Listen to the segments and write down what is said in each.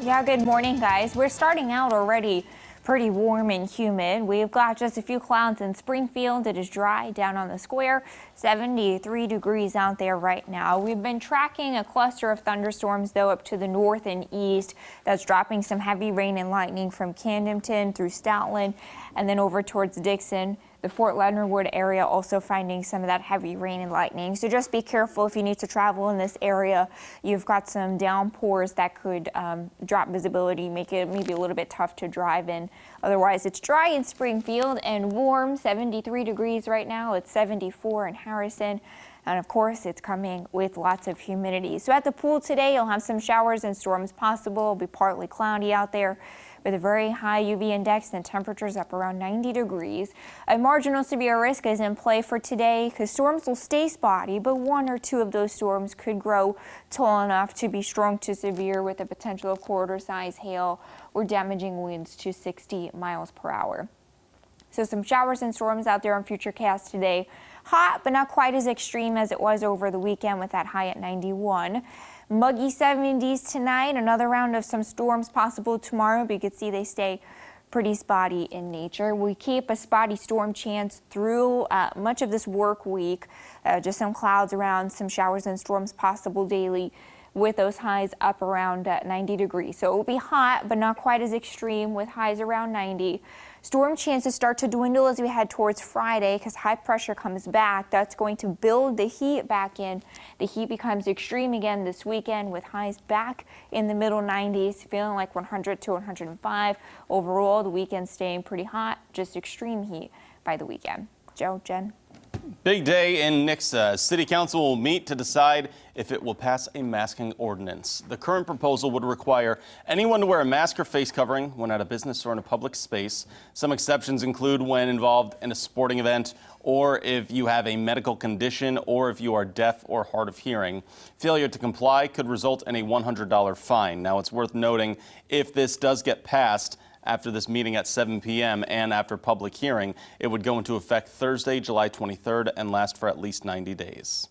Yeah, good morning, guys. We're starting out already pretty warm and humid. We've got just a few clouds in Springfield. It is dry down on the square, 73 degrees out there right now. We've been tracking a cluster of thunderstorms, though, up to the north and east. That's dropping some heavy rain and lightning from Camdenton through Stoutland and then over towards Dixon. The Fort Leonard Wood area also finding some of that heavy rain and lightning. So just be careful if you need to travel in this area. You've got some downpours that could drop visibility, make it maybe a little bit tough to drive in. Otherwise, it's dry in Springfield and warm, 73 degrees right now. It's 74 in Harrison. And of course, it's coming with lots of humidity. So at the pool today, you'll have some showers and storms possible. It'll be partly cloudy out there with a very high UV index and temperatures up around 90 degrees. A marginal severe risk is in play for today because storms will stay spotty, but one or two of those storms could grow tall enough to be strong to severe with the potential of quarter-size hail or damaging winds to 60 miles per hour. So some showers and storms out there on Futurecast today. Hot, but not quite as extreme as it was over the weekend with that high at 91. Muggy 70s tonight. Another round of some storms possible tomorrow, but you can see they stay pretty spotty in nature. We keep a spotty storm chance through much of this work week. Just some clouds around, some showers and storms possible daily, with those highs up around 90 degrees. So it will be hot, but not quite as extreme with highs around 90. Storm chances start to dwindle as we head towards Friday because high pressure comes back. That's going to build the heat back in. The heat becomes extreme again this weekend with highs back in the middle 90s, feeling like 100 to 105. Overall, the weekend staying pretty hot, just extreme heat by the weekend. Joe, Jen. Big day in Nixa. City Council will meet to decide if it will pass a masking ordinance. The current proposal would require anyone to wear a mask or face covering when at a business or in a public space. Some exceptions include when involved in a sporting event, or if you have a medical condition, or if you are deaf or hard of hearing. Failure to comply could result in a $100 fine. Now, it's worth noting, if this does get passed after this meeting at 7 p.m. and after public hearing, it would go into effect Thursday, July 23rd and last for at least 90 days.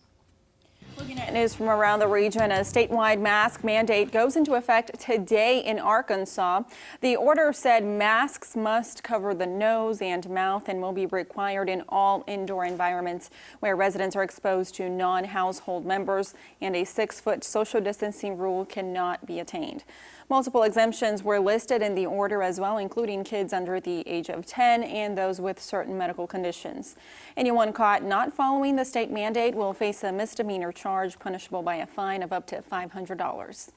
Looking at news from around the region, a statewide mask mandate goes into effect today in Arkansas. The order said masks must cover the nose and mouth and will be required in all indoor environments where residents are exposed to non-household members, and a 6-foot social distancing rule cannot be attained. Multiple exemptions were listed in the order as well, including kids under the age of 10 and those with certain medical conditions. Anyone caught not following the state mandate will face a misdemeanor charge punishable by a fine of up to $500.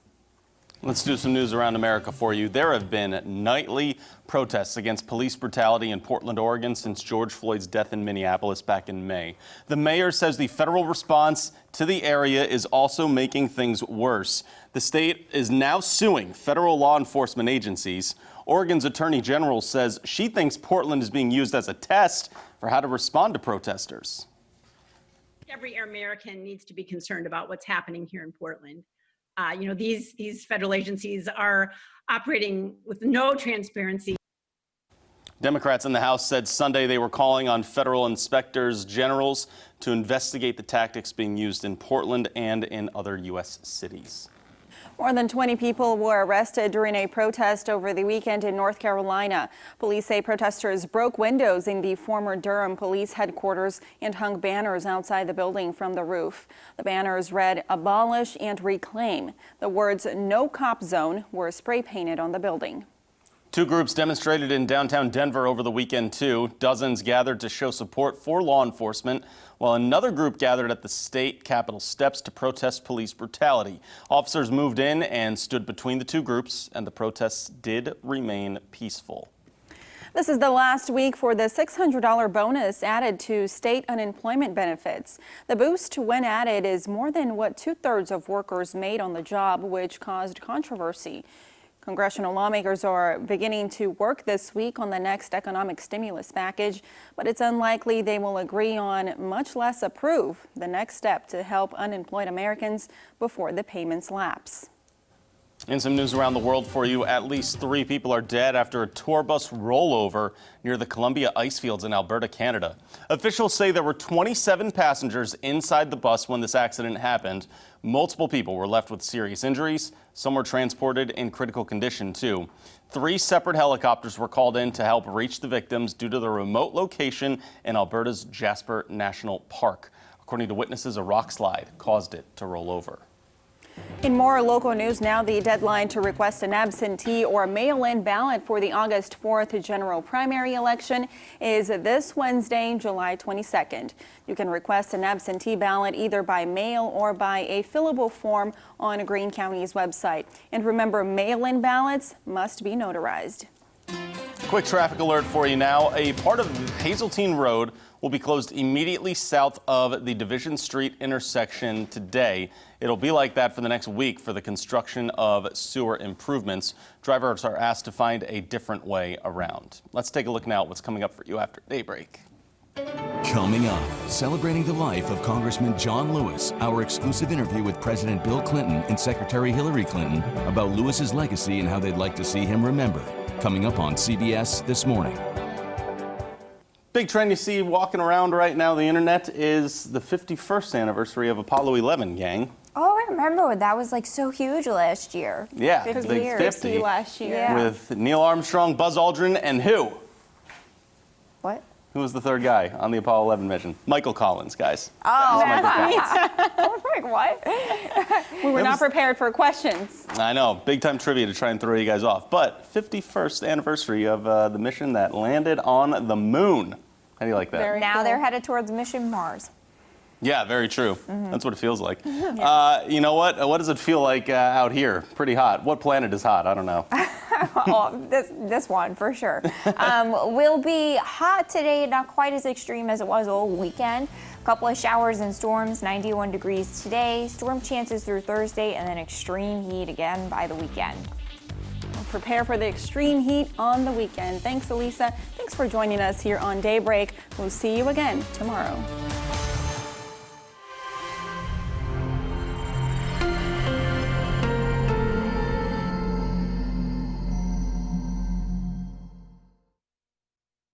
Let's do some news around America for you. There have been nightly protests against police brutality in Portland, Oregon since George Floyd's death in Minneapolis back in May. The mayor says the federal response to the area is also making things worse. The state is now suing federal law enforcement agencies. Oregon's attorney general says she thinks Portland is being used as a test for how to respond to protesters. Every American needs to be concerned about what's happening here in Portland. These federal agencies are operating with no transparency. Democrats in the House said Sunday they were calling on federal inspectors generals to investigate the tactics being used in Portland and in other U.S. cities. More than 20 people were arrested during a protest over the weekend in North Carolina. Police say protesters broke windows in the former Durham police headquarters and hung banners outside the building from the roof. The banners read "Abolish and Reclaim." The words "No Cop Zone" were spray painted on the building. Two groups demonstrated in downtown Denver over the weekend, too. Dozens gathered to show support for law enforcement, while another group gathered at the state capitol steps to protest police brutality. Officers moved in and stood between the two groups, and the protests did remain peaceful. This is the last week for the $600 bonus added to state unemployment benefits. The boost, when added, is more than what 2/3 of workers made on the job, which caused controversy. Congressional lawmakers are beginning to work this week on the next economic stimulus package, but it's unlikely they will agree on, much less approve, the next step to help unemployed Americans before the payments lapse. In some news around the world for you, at least 3 people are dead after a tour bus rollover near the Columbia ice fields in Alberta, Canada. Officials say there were 27 passengers inside the bus when this accident happened. Multiple people were left with serious injuries. Some were transported in critical condition, too. 3 separate helicopters were called in to help reach the victims due to the remote location in Alberta's Jasper National Park. According to witnesses, a rock slide caused it to roll over. In more local news now, the deadline to request an absentee or mail-in ballot for the August 4th general primary election is this Wednesday, July 22nd. You can request an absentee ballot either by mail or by a fillable form on Greene County's website. And remember, mail-in ballots must be notarized. Quick traffic alert for you now. A part of Hazeltine Road will be closed immediately south of the Division Street intersection today. It'll be like that for the next week for the construction of sewer improvements. Drivers are asked to find a different way around. Let's take a look now at what's coming up for you after daybreak. Coming up, celebrating the life of Congressman John Lewis, our exclusive interview with President Bill Clinton and Secretary Hillary Clinton about Lewis's legacy and how they'd like to see him remembered. Coming up on CBS This Morning. Big trend you see walking around right now the internet is the 51st anniversary of Apollo 11, gang. Oh, I remember that was like so huge last year. Yeah, 50 big years. 50 last year. Yeah. with Neil Armstrong, Buzz Aldrin, and who? What? Who was the third guy on the Apollo 11 mission? Michael Collins, guys. Oh, Michael Collins. I was like, what? We were not prepared for questions. I know, big time trivia to try and throw you guys off. But 51st anniversary of the mission that landed on the moon. How do you like that? Very Now cool. they're headed towards Mission Mars. Yeah, very true. That's what it feels like. You know what? What does it feel like out here? Pretty hot. What planet is hot? I don't know. Oh, this one for sure. Will be hot today, not quite as extreme as it was all weekend. A couple of showers and storms, 91 degrees today. Storm chances through Thursday, and then extreme heat again by the weekend. Prepare for the extreme heat on the weekend. Thanks, Elisa. Thanks for joining us here on Daybreak. We'll see you again tomorrow.